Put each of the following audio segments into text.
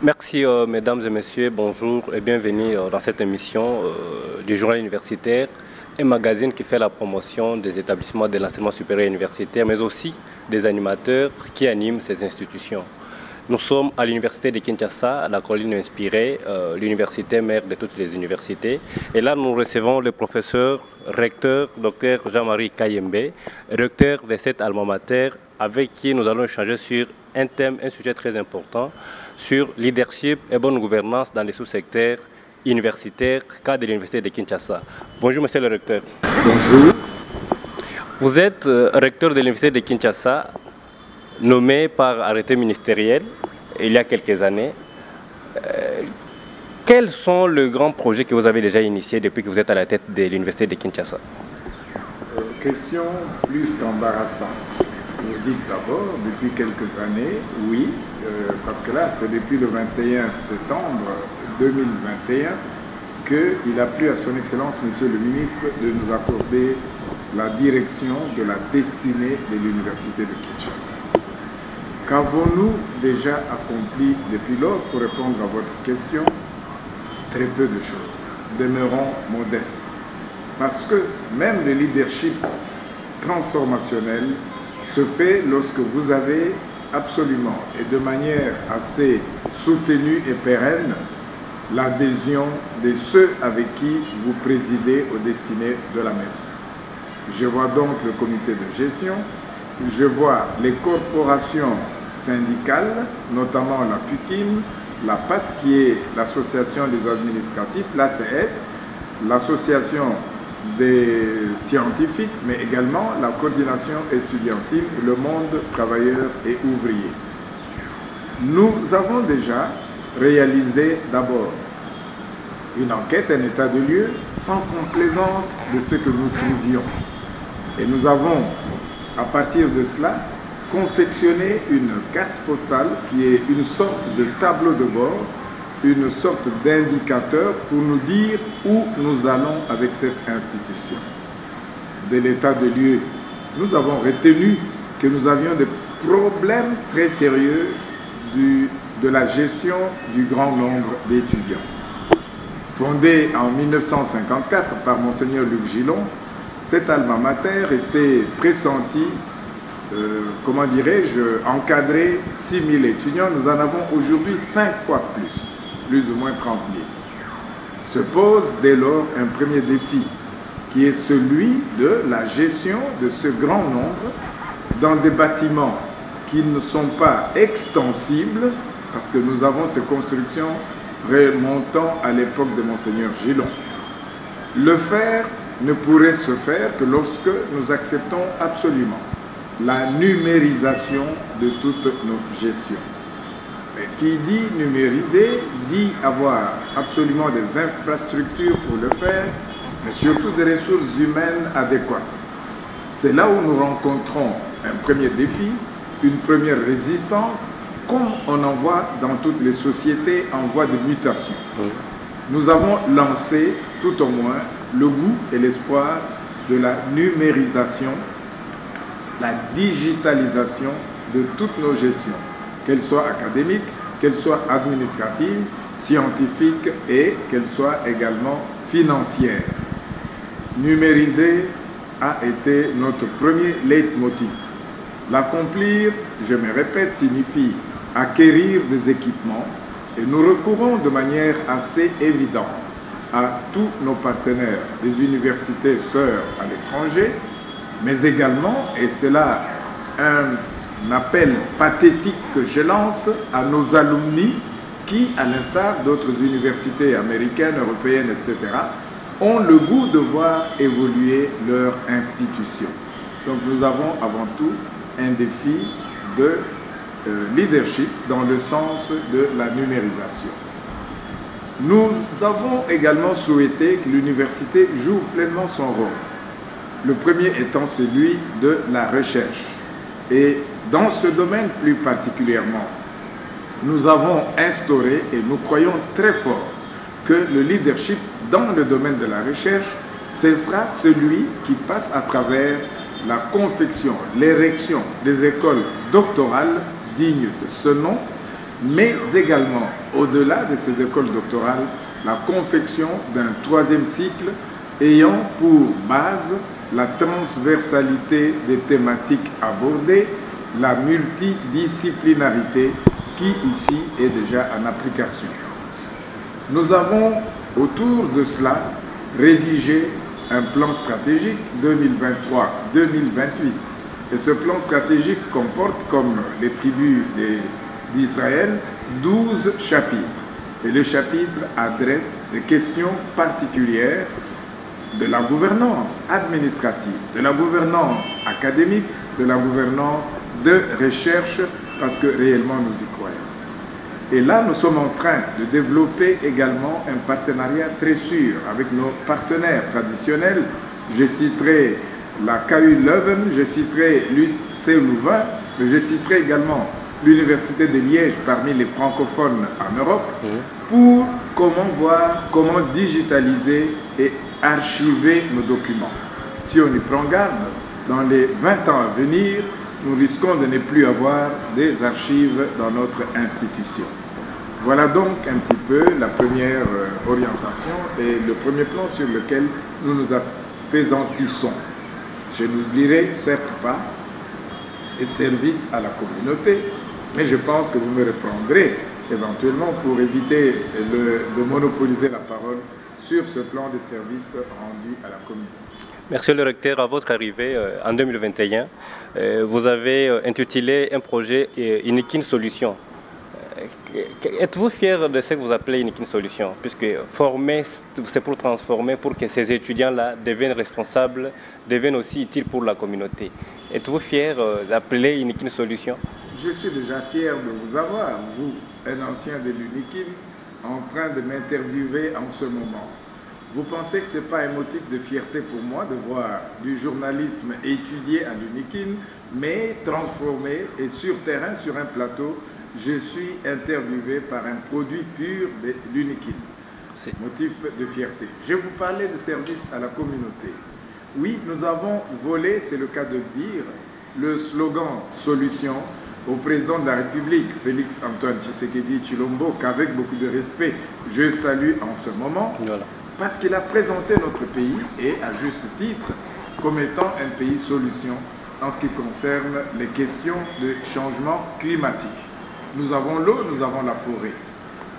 Merci mesdames et messieurs, bonjour et bienvenue dans cette émission du journal universitaire, un magazine qui fait la promotion des établissements de l'enseignement supérieur universitaire, mais aussi des animateurs qui animent ces institutions. Nous sommes à l'université de Kinshasa, la colline inspirée, l'université mère de toutes les universités. Et là, nous recevons le professeur recteur, Dr Jean-Marie Kayembe, recteur de cette alma mater, avec qui nous allons échanger sur un thème, un sujet très important, sur leadership et bonne gouvernance dans les sous-secteurs universitaires, cas de l'université de Kinshasa. Bonjour, monsieur le recteur. Bonjour. Vous êtes recteur de l'université de Kinshasa, nommé par arrêté ministériel il y a quelques années. Quels sont les grands projets que vous avez déjà initiés depuis que vous êtes à la tête de l'université de Kinshasa? Question plus qu'embarrassante. Vous dites d'abord, depuis quelques années, oui, parce que là, c'est depuis le 21 septembre 2021 qu'il a plu à son Excellence, Monsieur le Ministre, de nous accorder la direction de la destinée de l'université de Kinshasa. Qu'avons-nous déjà accompli depuis lors? Pour répondre à votre question, très peu de choses. Demeurons modestes. Parce que même le leadership transformationnel se fait lorsque vous avez absolument et de manière assez soutenue et pérenne l'adhésion de ceux avec qui vous présidez aux destinées de la maison. Je vois donc le comité de gestion, je vois les corporations syndicales, notamment la PUTIM, la PAT qui est l'association des administratifs, l'ACS, l'association des scientifiques, mais également la coordination estudiantine, le monde travailleur et ouvrier. Nous avons déjà réalisé d'abord une enquête, un état de lieu, sans complaisance de ce que nous trouvions. Et nous avons, à partir de cela, confectionné une carte postale qui est une sorte de tableau de bord, une sorte d'indicateur pour nous dire où nous allons avec cette institution. De l'état de lieu, nous avons retenu que nous avions des problèmes très sérieux de la gestion du grand nombre d'étudiants. Fondée en 1954 par Monseigneur Luc Gillon, cette alma mater était pressentie, comment dirais-je, encadrer 6 000 étudiants. Nous en avons aujourd'hui 5 fois plus ou moins 30 000. Se pose dès lors un premier défi, qui est celui de la gestion de ce grand nombre dans des bâtiments qui ne sont pas extensibles, parce que nous avons ces constructions remontant à l'époque de Monseigneur Gillon. Le faire ne pourrait se faire que lorsque nous acceptons absolument la numérisation de toute notre gestion. Et qui dit numériser, dit avoir absolument des infrastructures pour le faire, mais surtout des ressources humaines adéquates. C'est là où nous rencontrons un premier défi, une première résistance, comme on en voit dans toutes les sociétés en voie de mutation. Nous avons lancé, tout au moins, le goût et l'espoir de la numérisation, la digitalisation de toutes nos gestions, qu'elles soient académiques, qu'elles soient administratives, scientifiques et qu'elles soient également financières. Numériser a été notre premier leitmotiv. L'accomplir, je me répète, signifie acquérir des équipements et nous recourons de manière assez évidente à tous nos partenaires, des universités sœurs à l'étranger, mais également, et c'est là un appel pathétique que je lance à nos alumni qui, à l'instar d'autres universités américaines, européennes, etc., ont le goût de voir évoluer leur institution. Donc nous avons avant tout un défi de leadership dans le sens de la numérisation. Nous avons également souhaité que l'université joue pleinement son rôle. Le premier étant celui de la recherche. Et dans ce domaine plus particulièrement, nous avons instauré, et nous croyons très fort, que le leadership dans le domaine de la recherche, ce sera celui qui passe à travers la confection, l'érection des écoles doctorales dignes de ce nom, mais également, au-delà de ces écoles doctorales, la confection d'un troisième cycle ayant pour base la transversalité des thématiques abordées, la multidisciplinarité qui ici est déjà en application. Nous avons autour de cela rédigé un plan stratégique 2023-2028. Et ce plan stratégique comporte, comme les tribus d'Israël, 12 chapitres. Et le chapitre adresse des questions particulières de la gouvernance administrative, de la gouvernance académique, de la gouvernance de recherche, parce que réellement nous y croyons. Et là, nous sommes en train de développer également un partenariat très sûr avec nos partenaires traditionnels. Je citerai la KU Leuven, je citerai l'UC Louvain, mais je citerai également l'Université de Liège parmi les francophones en Europe, pour comment digitaliser et archiver nos documents. Si on y prend garde, dans les 20 ans à venir, nous risquons de ne plus avoir des archives dans notre institution. Voilà donc un petit peu la première orientation et le premier plan sur lequel nous nous appesantissons. Je n'oublierai certes pas les services à la communauté, mais je pense que vous me reprendrez éventuellement pour éviter de monopoliser la parole sur ce plan de services rendu à la communauté. Monsieur le recteur, à votre arrivée en 2021, vous avez intitulé un projet Unikin Solution. Êtes-vous fier de ce que vous appelez Unikin Solution? Puisque former, c'est pour transformer, pour que ces étudiants-là deviennent responsables, deviennent aussi utiles pour la communauté. Êtes-vous fier d'appeler Unikin Solution? Je suis déjà fier de vous avoir, vous, un ancien de l'Unikin, en train de m'interviewer en ce moment. Vous pensez que ce n'est pas un motif de fierté pour moi de voir du journalisme étudié à l'Unikin, mais transformé et sur terrain, sur un plateau, je suis interviewé par un produit pur de l'Unikin. C'est motif de fierté. Je vous parlais de service à la communauté. Oui, nous avons volé, c'est le cas de le dire, le slogan « Solution » au président de la République, Félix Antoine Tshisekedi Tshilombo, qu'avec beaucoup de respect, je salue en ce moment. Voilà. Parce qu'il a présenté notre pays, et à juste titre, comme étant un pays solution en ce qui concerne les questions de changement climatique. Nous avons l'eau, nous avons la forêt.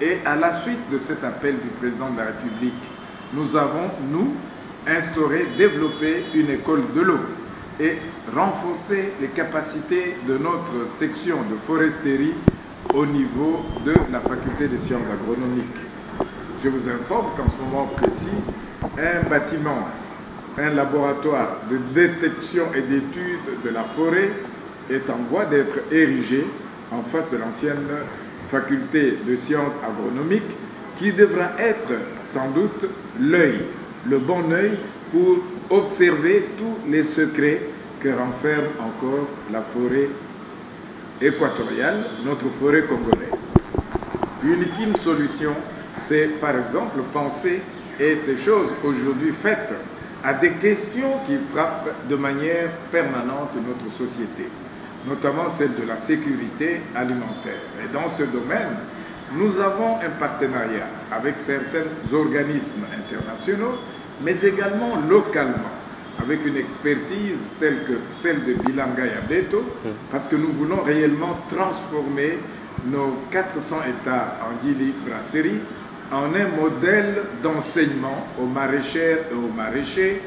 Et à la suite de cet appel du président de la République, nous avons, nous, instauré, développé une école de l'eau et renforcé les capacités de notre section de foresterie au niveau de la faculté des sciences agronomiques. Je vous informe qu'en ce moment précis, un bâtiment, un laboratoire de détection et d'études de la forêt est en voie d'être érigé en face de l'ancienne faculté de sciences agronomiques qui devra être sans doute l'œil, le bon œil pour observer tous les secrets que renferme encore la forêt équatoriale, notre forêt congolaise. Unikin Solution, c'est par exemple penser, et ces choses aujourd'hui faites, à des questions qui frappent de manière permanente notre société, notamment celle de la sécurité alimentaire. Et dans ce domaine, nous avons un partenariat avec certains organismes internationaux, mais également localement, avec une expertise telle que celle de Bilanga Yabeto, parce que nous voulons réellement transformer nos 400 hectares en Dili Brasserie en un modèle d'enseignement aux maraîchères et aux maraîchers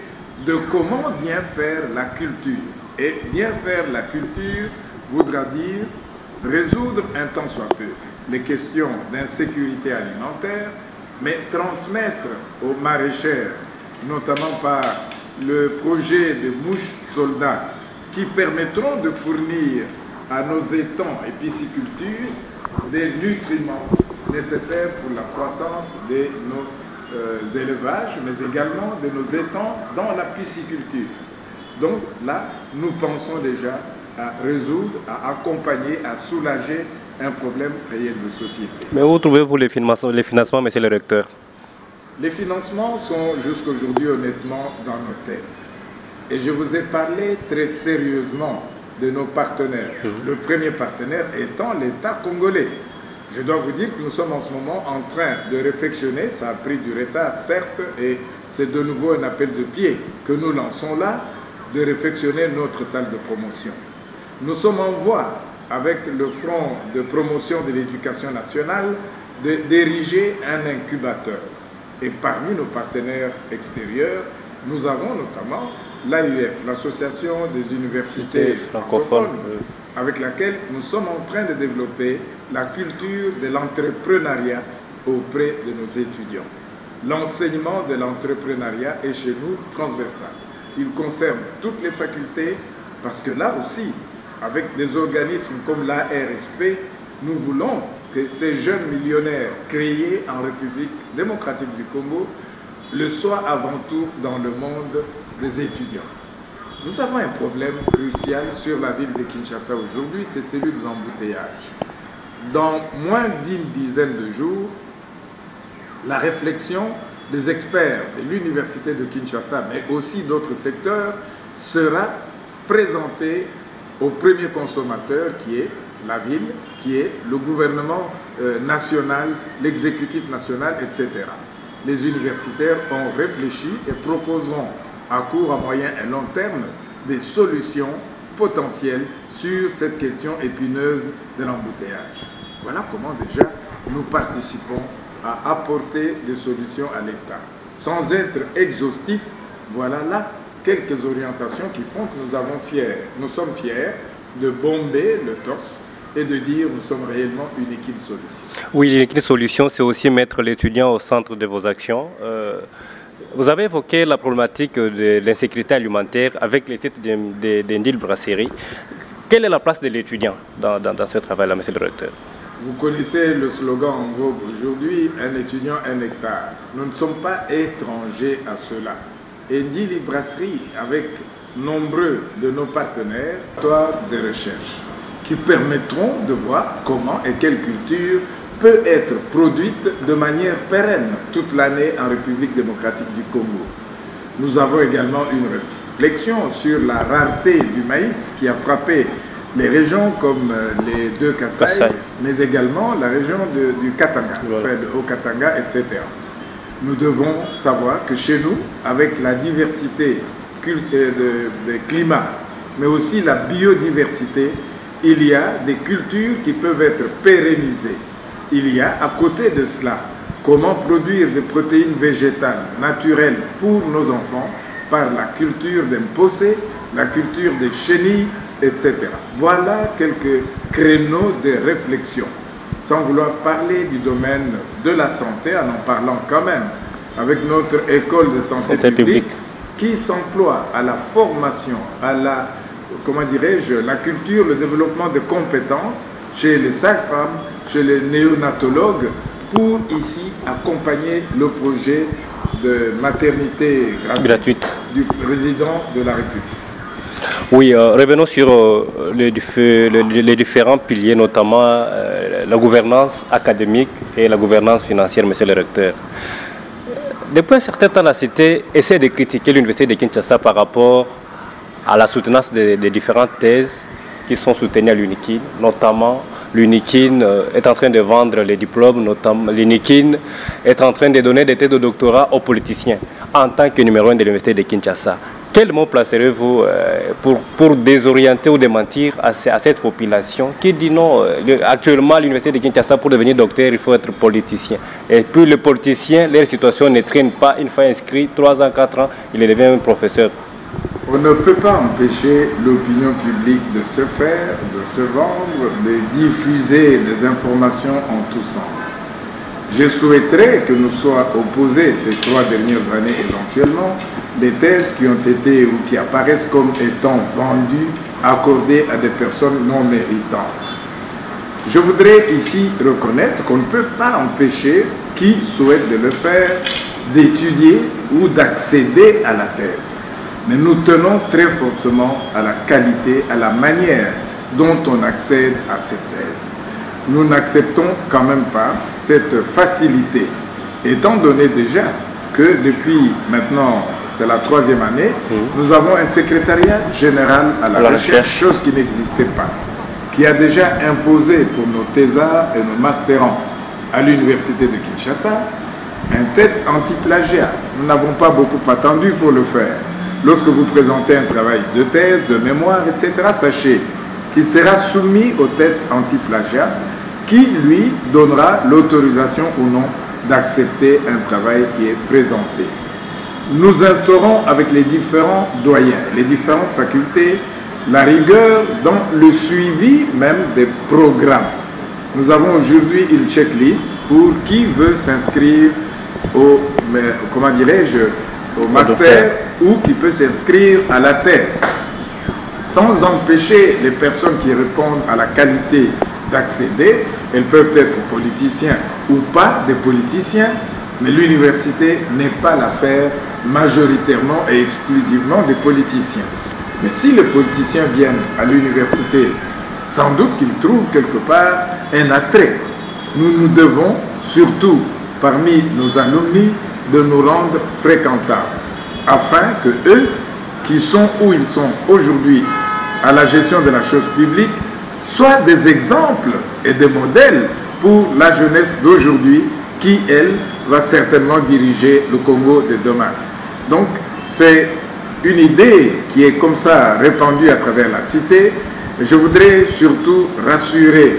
de comment bien faire la culture. Et bien faire la culture voudra dire résoudre un tant soit peu les questions d'insécurité alimentaire, mais transmettre aux maraîchères, notamment par le projet de mouches soldats, qui permettront de fournir à nos étangs et piscicultures des nutriments nécessaires pour la croissance de nos élevages, mais également de nos étangs dans la pisciculture. Donc là, nous pensons déjà à résoudre, à accompagner, à soulager un problème réel de société. Mais où trouvez-vous les financements, monsieur le recteur? Les financements sont jusqu'aujourd'hui honnêtement dans nos têtes. Et je vous ai parlé très sérieusement de nos partenaires. Le premier partenaire étant l'État congolais. Je dois vous dire que nous sommes en ce moment en train de réflexionner, ça a pris du retard certes, et c'est de nouveau un appel de pied que nous lançons là, de réflexionner notre salle de promotion. Nous sommes en voie, avec le Front de promotion de l'éducation nationale, d'ériger un incubateur. Et parmi nos partenaires extérieurs, nous avons notamment l'AUF, l'Association des universités francophones, avec laquelle nous sommes en train de développer la culture de l'entrepreneuriat auprès de nos étudiants. L'enseignement de l'entrepreneuriat est chez nous transversal. Il concerne toutes les facultés parce que là aussi, avec des organismes comme l'ARSP, nous voulons que ces jeunes millionnaires créés en République démocratique du Congo le soient avant tout dans le monde des étudiants. Nous avons un problème crucial sur la ville de Kinshasa aujourd'hui, c'est celui des embouteillages. Dans moins d'une dizaine de jours, la réflexion des experts de l'université de Kinshasa, mais aussi d'autres secteurs, sera présentée au premier consommateur qui est la ville, qui est le gouvernement national, l'exécutif national, etc. Les universitaires ont réfléchi et proposeront à court, à moyen et long terme des solutions potentielles sur cette question épineuse de l'embouteillage. Voilà comment déjà nous participons à apporter des solutions à l'État. Sans être exhaustif, voilà là quelques orientations qui font que nous sommes fiers de bomber le torse et de dire nous sommes réellement une équipe solution. Oui, l'équipe solution, c'est aussi mettre l'étudiant au centre de vos actions. Vous avez évoqué la problématique de l'insécurité alimentaire avec les sites d'Indil Brasserie. Quelle est la place de l'étudiant dans ce travail-là, monsieur le recteur? Vous connaissez le slogan en vogue aujourd'hui, un étudiant, un hectare. Nous ne sommes pas étrangers à cela. Indil Brasserie, avec nombreux de nos partenaires, de recherche qui permettront de voir comment et quelle culture peut être produite de manière pérenne toute l'année en République démocratique du Congo. Nous avons également une réflexion sur la rareté du maïs qui a frappé les régions comme les deux Kasaï, mais également la région du Katanga, enfin, de Haut-Katanga, etc. Nous devons savoir que chez nous, avec la diversité de climat, mais aussi la biodiversité, il y a des cultures qui peuvent être pérennisées. Il y a à côté de cela, comment produire des protéines végétales naturelles pour nos enfants par la culture d'imposé, la culture des chenilles, etc. Voilà quelques créneaux de réflexion. Sans vouloir parler du domaine de la santé, en parlant quand même, avec notre école de santé publique, qui s'emploie à la formation, à la, comment dirais-je, la culture, le développement de compétences chez les sages-femmes, chez les néonatologues, pour ici accompagner le projet de maternité gratuite du président de la République. Oui, revenons sur les différents piliers, notamment la gouvernance académique et la gouvernance financière, monsieur le recteur. Depuis un certain temps, la Cité essaie de critiquer l'université de Kinshasa par rapport à la soutenance des différentes thèses qui sont soutenues à l'UNIKIN, notamment l'UNIKIN est en train de vendre les diplômes, notamment l'UNIKIN est en train de donner des thèses de doctorat aux politiciens en tant que numéro 1 de l'université de Kinshasa. Quel mot placerez-vous pour désorienter ou démentir à cette population qui dit non, actuellement à l'université de Kinshasa, pour devenir docteur, il faut être politicien. Et puis les politiciens, leur situation ne traîne pas, une fois inscrit, 3 ans, 4 ans, il devient un professeur. On ne peut pas empêcher l'opinion publique de se faire, de se vendre, de diffuser des informations en tous sens. Je souhaiterais que nous soient opposés ces 3 dernières années éventuellement des thèses qui ont été ou qui apparaissent comme étant vendues, accordées à des personnes non méritantes. Je voudrais ici reconnaître qu'on ne peut pas empêcher qui souhaite de le faire d'étudier ou d'accéder à la thèse. Mais nous tenons très fortement à la qualité, à la manière dont on accède à cette thèse. Nous n'acceptons quand même pas cette facilité, étant donné déjà que depuis maintenant, c'est la 3e année, nous avons un secrétariat général à la recherche, chose qui n'existait pas, qui a déjà imposé pour nos thésards et nos masterants à l'université de Kinshasa un test anti-plagiat. Nous n'avons pas beaucoup attendu pour le faire. Lorsque vous présentez un travail de thèse, de mémoire, etc., sachez qu'il sera soumis au test anti-plagiat qui lui donnera l'autorisation ou non d'accepter un travail qui est présenté. Nous instaurons avec les différents doyens, les différentes facultés, la rigueur dans le suivi même des programmes. Nous avons aujourd'hui une checklist pour qui veut s'inscrire au, comment dirais-je, au master ou qui peut s'inscrire à la thèse, sans empêcher les personnes qui répondent à la qualité d'accéder. Elles peuvent être politiciens ou pas des politiciens, mais l'université n'est pas l'affaire majoritairement et exclusivement des politiciens. Mais si les politiciens viennent à l'université, sans doute qu'ils trouvent quelque part un attrait. Nous devons, surtout parmi nos alumni, de nous rendre fréquentables, afin que eux, qui sont où ils sont aujourd'hui à la gestion de la chose publique, soient des exemples et des modèles pour la jeunesse d'aujourd'hui qui, elle, va certainement diriger le Congo de demain. Donc, c'est une idée qui est comme ça répandue à travers la cité. Je voudrais surtout rassurer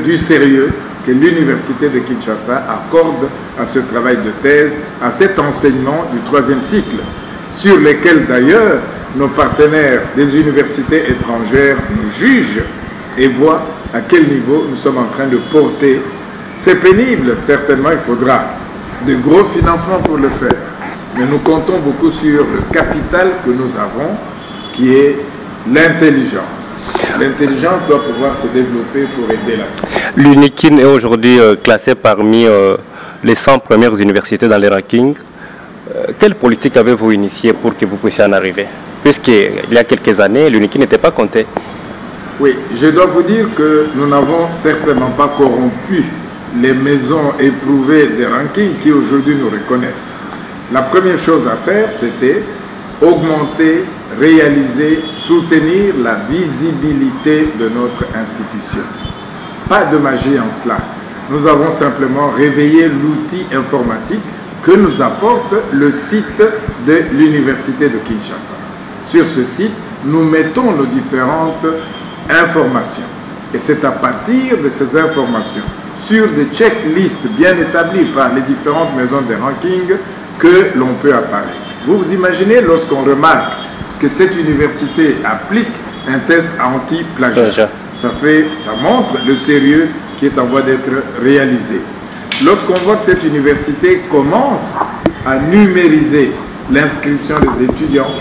du sérieux que l'université de Kinshasa accorde à ce travail de thèse, à cet enseignement du 3e cycle, sur lesquels d'ailleurs nos partenaires des universités étrangères nous jugent et voient à quel niveau nous sommes en train de porter. C'est pénible, certainement il faudra de gros financements pour le faire, mais nous comptons beaucoup sur le capital que nous avons, qui est l'intelligence. L'intelligence doit pouvoir se développer pour aider la cité. L'UNIKIN est aujourd'hui classé parmi les 100 premières universités dans les rankings. Quelle politique avez-vous initiée pour que vous puissiez en arriver? Puisqu'il y a quelques années, l'UNIKIN n'était pas compté. Oui, je dois vous dire que nous n'avons certainement pas corrompu les maisons éprouvées des rankings qui aujourd'hui nous reconnaissent. La première chose à faire, c'était augmenter, réaliser, soutenir la visibilité de notre institution. Pas de magie en cela. Nous avons simplement réveillé l'outil informatique que nous apporte le site de l'université de Kinshasa. Sur ce site, nous mettons nos différentes informations. Et c'est à partir de ces informations, sur des checklists bien établies par les différentes maisons de ranking, que l'on peut apparaître. Vous vous imaginez lorsqu'on remarque que cette université applique un test anti-plagiat. Ça montre le sérieux qui est en voie d'être réalisé. Lorsqu'on voit que cette université commence à numériser l'inscription des étudiants,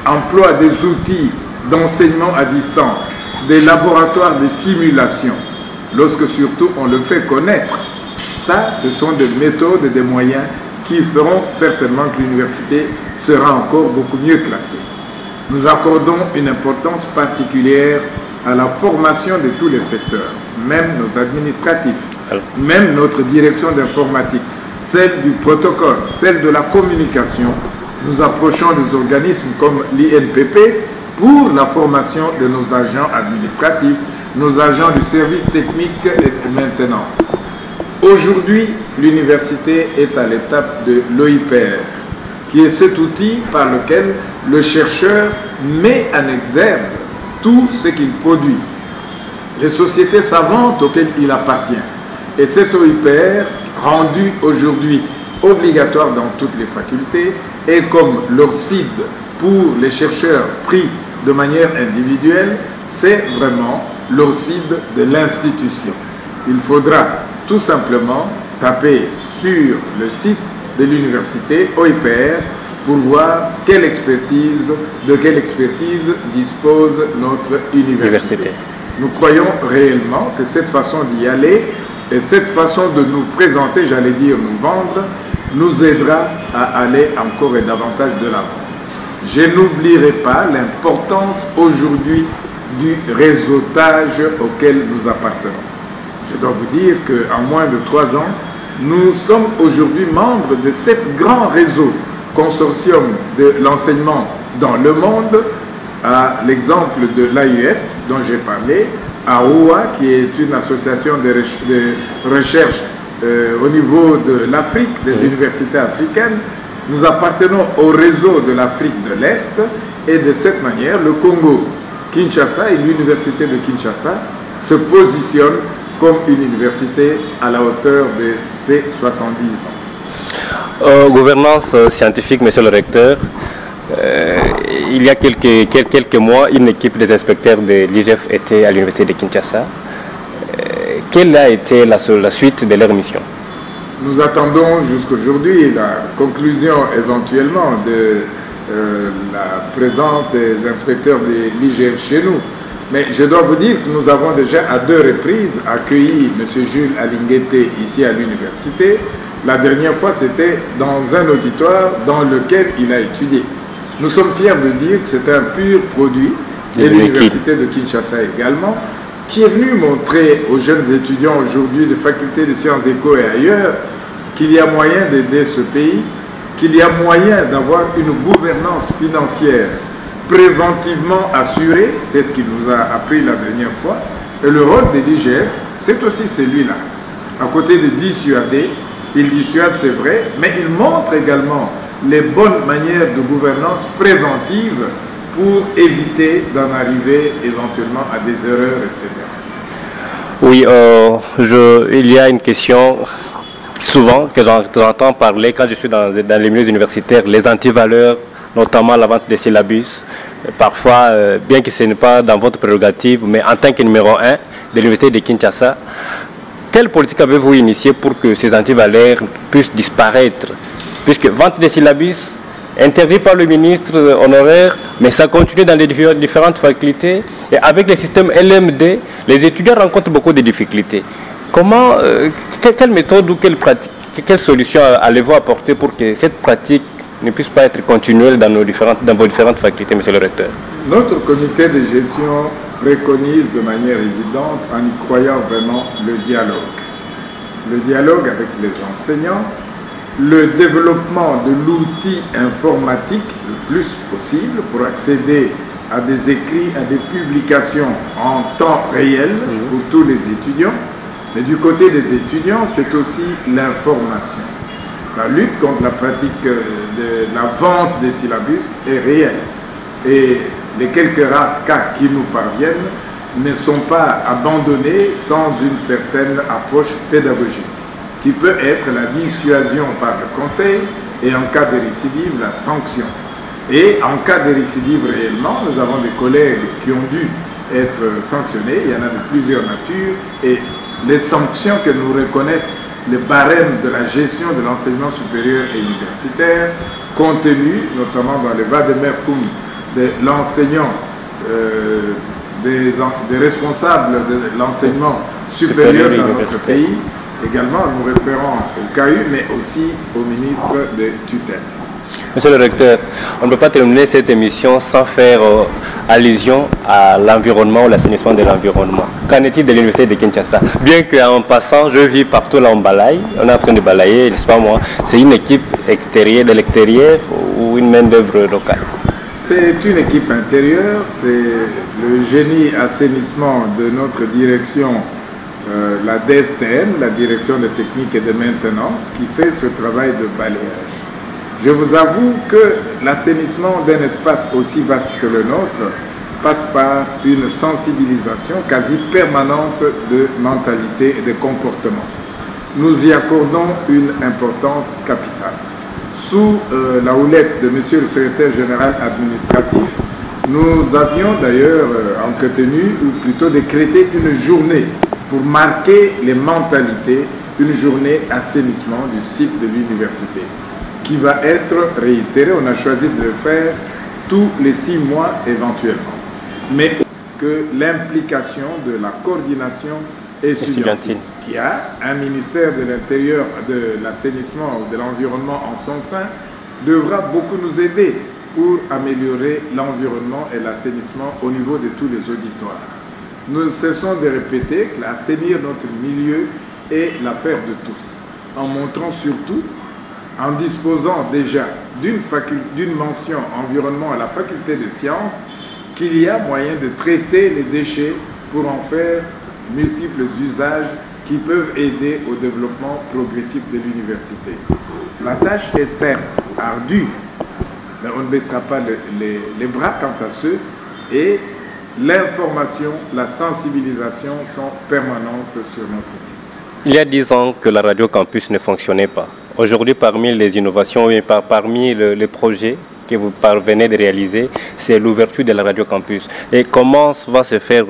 emploie des outils d'enseignement à distance, des laboratoires de simulation, lorsque surtout on le fait connaître, ça, ce sont des méthodes et des moyens qui feront certainement que l'université sera encore beaucoup mieux classée. Nous accordons une importance particulière à la formation de tous les secteurs, même nos administratifs, même notre direction d'informatique, celle du protocole, celle de la communication. Nous approchons des organismes comme l'INPP pour la formation de nos agents administratifs, nos agents du service technique et de maintenance. Aujourd'hui, l'université est à l'étape de l'OIPR, qui est cet outil par lequel le chercheur met en exergue tout ce qu'il produit, les sociétés savantes auxquelles il appartient. Et cet OIPR, rendu aujourd'hui obligatoire dans toutes les facultés, est comme l'ORCID pour les chercheurs pris de manière individuelle, c'est vraiment l'ORCID de l'institution. Il faudra tout simplement taper sur le site de l'université OIPR pour voir de quelle expertise dispose notre université. Nous croyons réellement que cette façon d'y aller et cette façon de nous présenter, j'allais dire nous vendre, nous aidera à aller encore et davantage de l'avant. Je n'oublierai pas l'importance aujourd'hui du réseautage auquel nous appartenons. Je dois vous dire qu'en moins de 3 ans, nous sommes aujourd'hui membres de 7 grands réseaux consortium de l'enseignement dans le monde, à l'exemple de l'AUF dont j'ai parlé, AOA, qui est une association de recherche au niveau de l'Afrique, des universités africaines. Nous appartenons au réseau de l'Afrique de l'Est et de cette manière, le Congo, Kinshasa et l'université de Kinshasa se positionnent comme une université à la hauteur de ses 70 ans. Gouvernance scientifique, monsieur le recteur, il y a quelques mois, une équipe des inspecteurs de l'IGF était à l'université de Kinshasa. Quelle a été la suite de leur mission? Nous attendons jusqu'aujourd'hui la conclusion éventuellement de la présence des inspecteurs de l'IGF chez nous. Mais je dois vous dire que nous avons déjà à 2 reprises accueilli M. Jules Alinguete ici à l'université. La dernière fois, c'était dans un auditoire dans lequel il a étudié. Nous sommes fiers de dire que c'est un pur produit de l'université de Kinshasa également, qui est venu montrer aux jeunes étudiants aujourd'hui de facultés de sciences éco et ailleurs qu'il y a moyen d'aider ce pays, qu'il y a moyen d'avoir une gouvernance financière préventivement assurée, c'est ce qu'il nous a appris la dernière fois, et le rôle de l'IGF, c'est aussi celui-là. À côté de dissuader, il dissuade, c'est vrai, mais il montre également les bonnes manières de gouvernance préventive pour éviter d'en arriver éventuellement à des erreurs, etc. Oui, il y a une question souvent que j'entends parler quand je suis dans les milieux universitaires, les antivaleurs, notamment la vente des syllabus. Parfois, bien que ce n'est pas dans votre prérogative, mais en tant que numéro 1 de l'université de Kinshasa, quelle politique avez-vous initiée pour que ces antivaleurs puissent disparaître? Puisque vente des syllabus, interdit par le ministre honoraire, mais ça continue dans les différentes facultés. Et avec le système LMD, les étudiants rencontrent beaucoup de difficultés. Comment, quelle méthode ou quelle pratique, quelle solution allez-vous apporter pour que cette pratique ne puisse pas être continuelle dans vos différentes facultés, monsieur le recteur? Notre comité de gestion préconise de manière évidente, en y croyant vraiment, le dialogue. Le dialogue avec les enseignants, le développement de l'outil informatique le plus possible pour accéder à des écrits, à des publications en temps réel pour tous les étudiants. Mais du côté des étudiants, c'est aussi l'information. La lutte contre la pratique de la vente des syllabus est réelle. Et les quelques rares cas qui nous parviennent ne sont pas abandonnés sans une certaine approche pédagogique, qui peut être la dissuasion par le conseil et en cas de récidive, la sanction. Et en cas de récidive réellement, nous avons des collègues qui ont dû être sanctionnés, il y en a de plusieurs natures, et les sanctions que nous reconnaissent les barèmes de la gestion de l'enseignement supérieur et universitaire, contenus notamment dans le Vademecum de l'enseignant, des responsables de l'enseignement supérieur dans notre pays. Également, nous référons au CAU, mais aussi au ministre de tutelle. Monsieur le recteur, on ne peut pas terminer cette émission sans faire allusion à l'environnement ou l'assainissement de l'environnement. Qu'en est-il de l'université de Kinshasa? Bien qu'en passant, je vis partout là, on balaye, on est en train de balayer, n'est-ce pas moi? C'est une équipe extérieure, de l'extérieur ou une main-d'œuvre locale? C'est une équipe intérieure, c'est le génie assainissement de notre direction, la DSTM, la direction de technique et de maintenance, qui fait ce travail de balayage. Je vous avoue que l'assainissement d'un espace aussi vaste que le nôtre passe par une sensibilisation quasi permanente de mentalité et de comportement. Nous y accordons une importance capitale. Sous la houlette de Monsieur le secrétaire général administratif, nous avions d'ailleurs entretenu, ou plutôt décrété, une journée pour marquer les mentalités, une journée assainissement du site de l'université, qui va être réitérée. On a choisi de le faire tous les 6 mois éventuellement. Mais que l'implication de la coordination estudiantine, qui a un ministère de l'Intérieur, de l'assainissement ou de l'environnement en son sein, devra beaucoup nous aider pour améliorer l'environnement et l'assainissement au niveau de tous les auditoires. Nous cessons de répéter que assainir notre milieu est l'affaire de tous, en montrant surtout, en disposant déjà d'une mention environnement à la faculté de sciences, qu'il y a moyen de traiter les déchets pour en faire multiples usages qui peuvent aider au développement progressif de l'université. La tâche est certes ardue, mais on ne baissera pas les bras quant à ceux, et l'information, la sensibilisation sont permanentes sur notre site. Il y a 10 ans que la radio campus ne fonctionnait pas. Aujourd'hui, parmi les innovations et parmi les projets que vous parvenez de réaliser, c'est l'ouverture de la radio campus. Et comment va se faire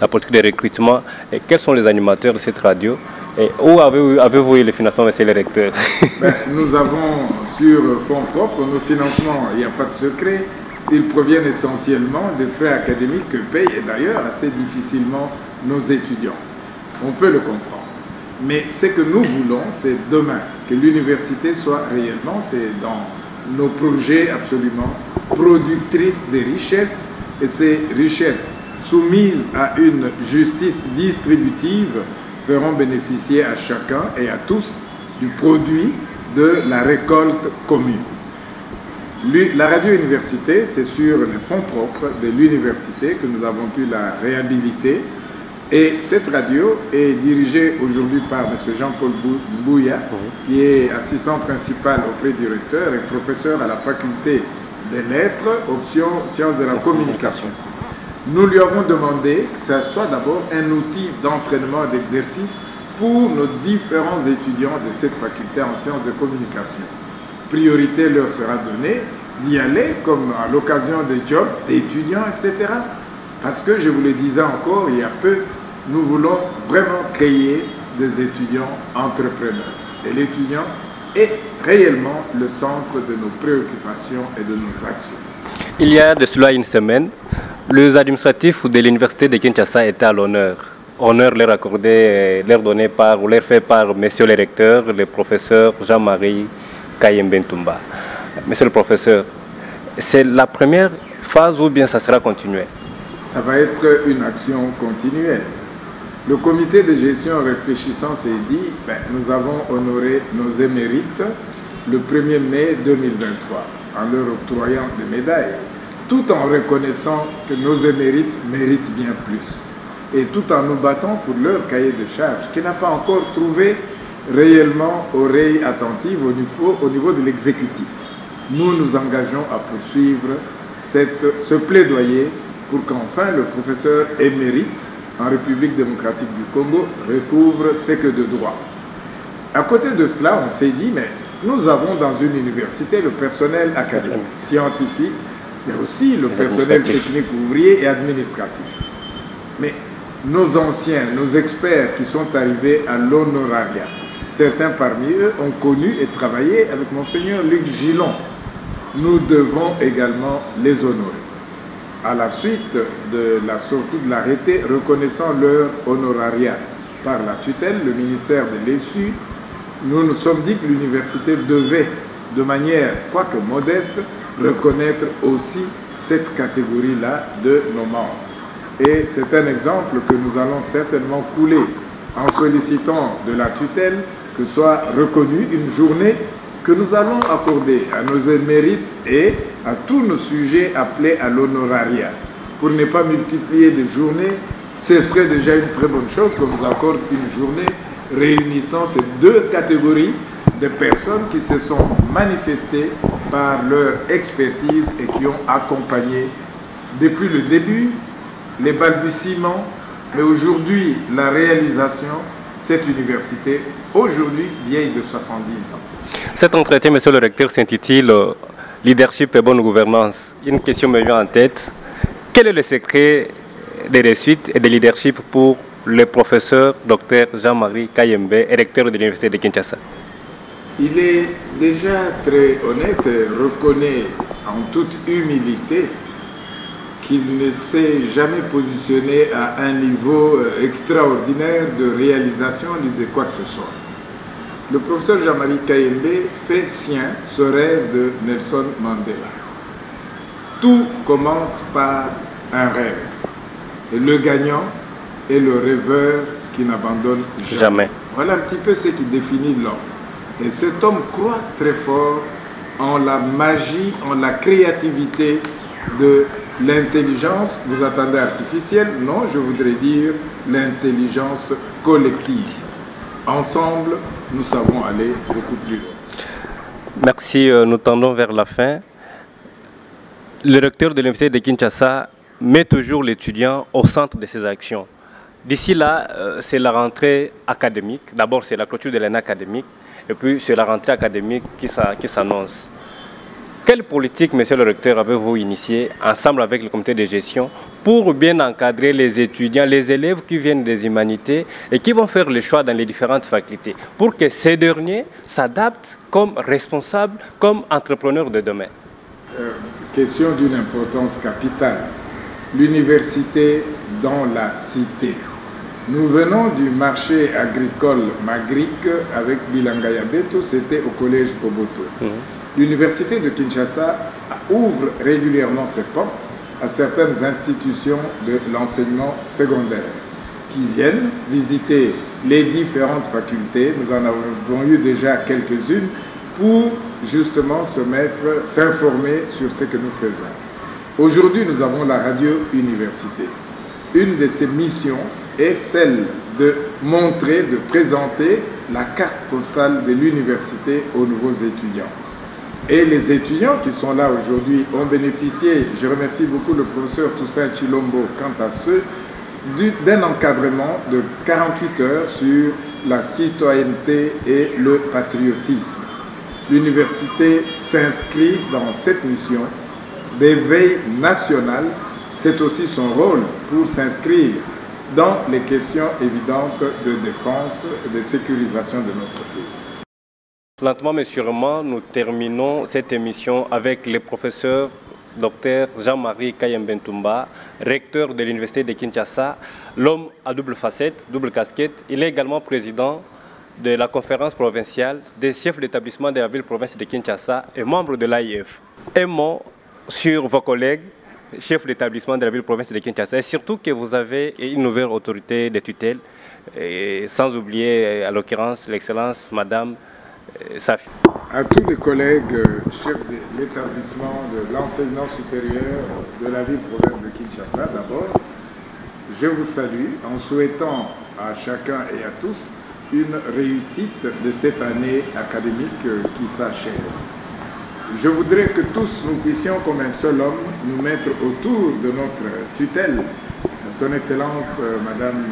la politique de recrutement et quels sont les animateurs de cette radio? Et où avez-vous eu le financement, monsieur le recteur? Nous avons sur fonds propres nos financements, il n'y a pas de secret. Ils proviennent essentiellement des frais académiques que payent, et d'ailleurs assez difficilement, nos étudiants. On peut le comprendre. Mais ce que nous voulons, c'est demain que l'université soit réellement, c'est dans nos projets absolument productrices de richesses, et ces richesses soumises à une justice distributive feront bénéficier à chacun et à tous du produit de la récolte commune. La radio-université, c'est sur les fonds propres de l'université que nous avons pu la réhabiliter. Et cette radio est dirigée aujourd'hui par M. Jean-Paul Bouya, qui est assistant principal auprès du recteur et professeur à la faculté des lettres, option sciences de la communication. Nous lui avons demandé que ce soit d'abord un outil d'entraînement et d'exercice pour nos différents étudiants de cette faculté en sciences de communication. Priorité leur sera donnée d'y aller comme à l'occasion des jobs d'étudiants, etc. Parce que, je vous le disais encore il y a peu, nous voulons vraiment créer des étudiants entrepreneurs. Et l'étudiant est réellement le centre de nos préoccupations et de nos actions. Il y a de cela une semaine, les administratifs de l'université de Kinshasa étaient à l'honneur. Honneur leur accordé, leur donné par, ou leur fait par monsieur le recteur, le professeur Jean-Marie Kayembe Ntumba. Monsieur le professeur, c'est la première phase ou bien ça sera continué? Ça va être une action continuelle. Le comité de gestion réfléchissant s'est dit, nous avons honoré nos émérites le 1er mai 2023 en leur octroyant des médailles, tout en reconnaissant que nos émérites méritent bien plus et tout en nous battant pour leur cahier de charges qui n'a pas encore trouvé réellement oreille attentive au niveau de l'exécutif. Nous nous engageons à poursuivre ce plaidoyer pour qu'enfin le professeur émérite en République démocratique du Congo recouvre ce que de droit. À côté de cela, on s'est dit, mais nous avons dans une université le personnel académique, scientifique, mais aussi le personnel technique ouvrier et administratif. Mais nos anciens, nos experts qui sont arrivés à l'honorariat, certains parmi eux ont connu et travaillé avec Monseigneur Luc Gillon. Nous devons également les honorer. À la suite de la sortie de l'arrêté reconnaissant leur honorariat par la tutelle, le ministère de l'ESU, nous nous sommes dit que l'université devait, de manière quoique modeste, reconnaître aussi cette catégorie-là de nos membres. Et c'est un exemple que nous allons certainement couler en sollicitant de la tutelle que soit reconnue une journée que nous allons accorder à nos émérites et à tous nos sujets appelés à l'honorariat. Pour ne pas multiplier des journées, ce serait déjà une très bonne chose qu'on nous accorde une journée réunissant ces deux catégories de personnes qui se sont manifestées par leur expertise et qui ont accompagné depuis le début les balbutiements, mais aujourd'hui la réalisation, cette université, aujourd'hui vieille de 70 ans. Cet entretien, monsieur le recteur, s'intitule « Leadership et bonne gouvernance ». Une question me vient en tête. Quel est le secret de réussite et de leadership pour le professeur Dr Jean-Marie Kayembe, recteur de l'Université de Kinshasa? Il est déjà très honnête et reconnaît en toute humilité qu'il ne s'est jamais positionné à un niveau extraordinaire de réalisation ni de quoi que ce soit. Le professeur Jean-Marie Kayembe fait sien ce rêve de Nelson Mandela. Tout commence par un rêve. Et le gagnant est le rêveur qui n'abandonne jamais. Voilà un petit peu ce qui définit l'homme. Et cet homme croit très fort en la magie, en la créativité de L'intelligence, vous attendez artificielle? Non, je voudrais dire l'intelligence collective. Ensemble, nous savons aller beaucoup plus loin. Merci, nous tendons vers la fin. Le recteur de l'Université de Kinshasa met toujours l'étudiant au centre de ses actions. D'ici là, c'est la rentrée académique. D'abord, c'est la clôture de l'année académique, et puis c'est la rentrée académique qui s'annonce. Quelle politique, monsieur le recteur, avez-vous initié ensemble avec le comité de gestion pour bien encadrer les étudiants, les élèves qui viennent des humanités et qui vont faire le choix dans les différentes facultés, pour que ces derniers s'adaptent comme responsables, comme entrepreneurs de demain? Question d'une importance capitale. L'université dans la cité. Nous venons du marché agricole Magric avec Bilanga Yabeto, c'était au collège Boboto. L'université de Kinshasa ouvre régulièrement ses portes à certaines institutions de l'enseignement secondaire qui viennent visiter les différentes facultés. Nous en avons eu déjà quelques-unes pour justement s'informer sur ce que nous faisons. Aujourd'hui, nous avons la radio université. Une de ses missions est celle de montrer, de présenter la carte postale de l'université aux nouveaux étudiants. Et les étudiants qui sont là aujourd'hui ont bénéficié, je remercie beaucoup le professeur Toussaint Chilombo quant à ceux, d'un encadrement de 48 heures sur la citoyenneté et le patriotisme. L'université s'inscrit dans cette mission d'éveil national. C'est aussi son rôle pour s'inscrire dans les questions évidentes de défense et de sécurisation de notre pays. Lentement mais sûrement, nous terminons cette émission avec le professeur Dr Jean-Marie Kayembentoumba, recteur de l'Université de Kinshasa, l'homme à double facette, double casquette. Il est également président de la conférence provinciale des chefs d'établissement de la ville-province de Kinshasa et membre de l'AIF. Un mot sur vos collègues, chefs d'établissement de la ville-province de Kinshasa, et surtout que vous avez une nouvelle autorité de tutelle, et sans oublier à l'occurrence l'excellence Madame Safi. À tous les collègues chefs de l'établissement de l'enseignement supérieur de la ville-province de Kinshasa, d'abord, je vous salue en souhaitant à chacun et à tous une réussite de cette année académique qui s'achève. Je voudrais que tous nous puissions, comme un seul homme, nous mettre autour de notre tutelle, son Excellence Madame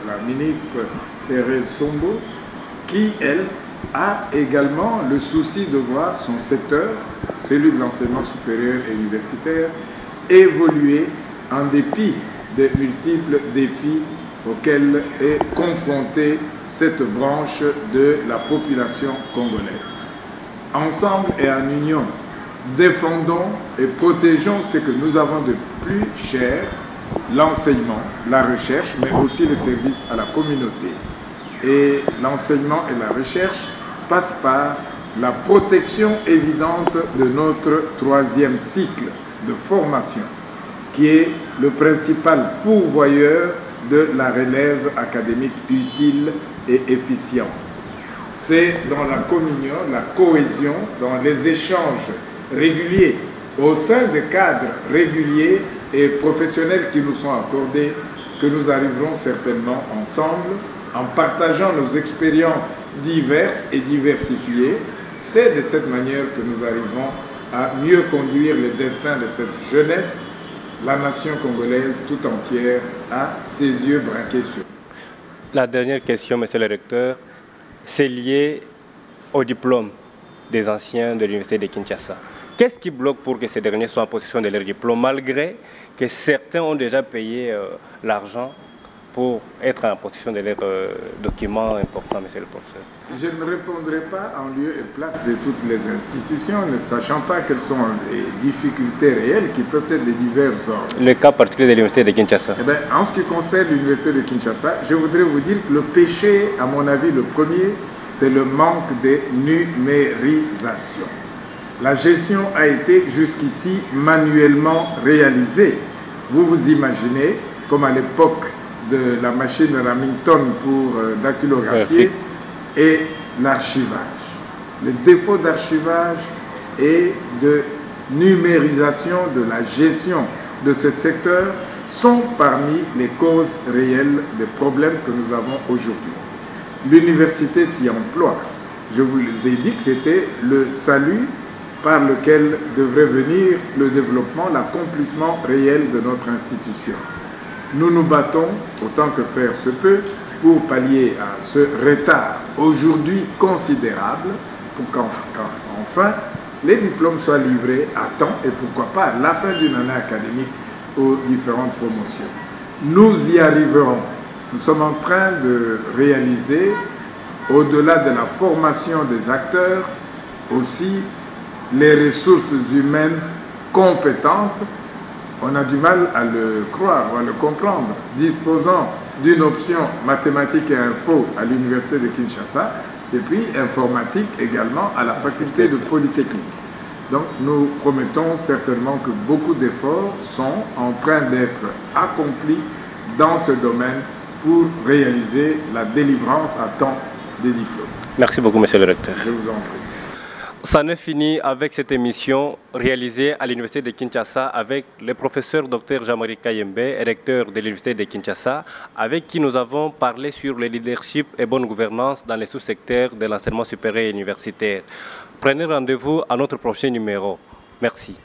la ministre Thérèse Sombo, qui, elle, a également le souci de voir son secteur, celui de l'enseignement supérieur et universitaire, évoluer en dépit des multiples défis auxquels est confrontée cette branche de la population congolaise. Ensemble et en union, défendons et protégeons ce que nous avons de plus cher, l'enseignement, la recherche, mais aussi le service à la communauté. Et l'enseignement et la recherche passent par la protection évidente de notre troisième cycle de formation, qui est le principal pourvoyeur de la relève académique utile et efficiente. C'est dans la communion, la cohésion, dans les échanges réguliers, au sein de cadres réguliers et professionnels qui nous sont accordés, que nous arriverons certainement ensemble, en partageant nos expériences diverses et diversifiées. C'est de cette manière que nous arriverons à mieux conduire le destin de cette jeunesse. La nation congolaise tout entière a ses yeux braqués sur nous. La dernière question, monsieur le recteur, c'est lié au diplôme des anciens de l'Université de Kinshasa. Qu'est-ce qui bloque pour que ces derniers soient en possession de leur diplôme, malgré que certains ont déjà payé l'argent pour être en possession de leurs documents importants, monsieur le professeur? Je ne répondrai pas en lieu et place de toutes les institutions, ne sachant pas quelles sont les difficultés réelles qui peuvent être de divers ordres. Le cas particulier de l'Université de Kinshasa. Eh bien, en ce qui concerne l'Université de Kinshasa, je voudrais vous dire que le péché, à mon avis, le premier, c'est le manque de numérisation. La gestion a été jusqu'ici manuellement réalisée. Vous vous imaginez, comme à l'époque de la machine Remington pour dactylographier et l'archivage. Le défaut d'archivage et de numérisation de la gestion de ces secteurs sont parmi les causes réelles des problèmes que nous avons aujourd'hui. L'université s'y emploie. Je vous ai dit que c'était le salut par lequel devrait venir le développement, l'accomplissement réel de notre institution. Nous nous battons, autant que faire se peut, pour pallier à ce retard aujourd'hui considérable, pour qu'enfin les diplômes soient livrés à temps et pourquoi pas à la fin d'une année académique aux différentes promotions. Nous y arriverons. Nous sommes en train de réaliser, au-delà de la formation des acteurs, aussi les ressources humaines compétentes. On a du mal à le croire, à le comprendre. Disposant d'une option mathématiques et info à l'université de Kinshasa, et puis informatique également à la faculté de Polytechnique. Donc nous promettons certainement que beaucoup d'efforts sont en train d'être accomplis dans ce domaine pour réaliser la délivrance à temps des diplômes. Merci beaucoup, monsieur le recteur. Je vous en prie. Ça n'est fini avec cette émission réalisée à l'Université de Kinshasa avec le professeur Dr Jean-Marie Kayembe, recteur de l'Université de Kinshasa, avec qui nous avons parlé sur le leadership et bonne gouvernance dans les sous-secteurs de l'enseignement supérieur et universitaire. Prenez rendez-vous à notre prochain numéro. Merci.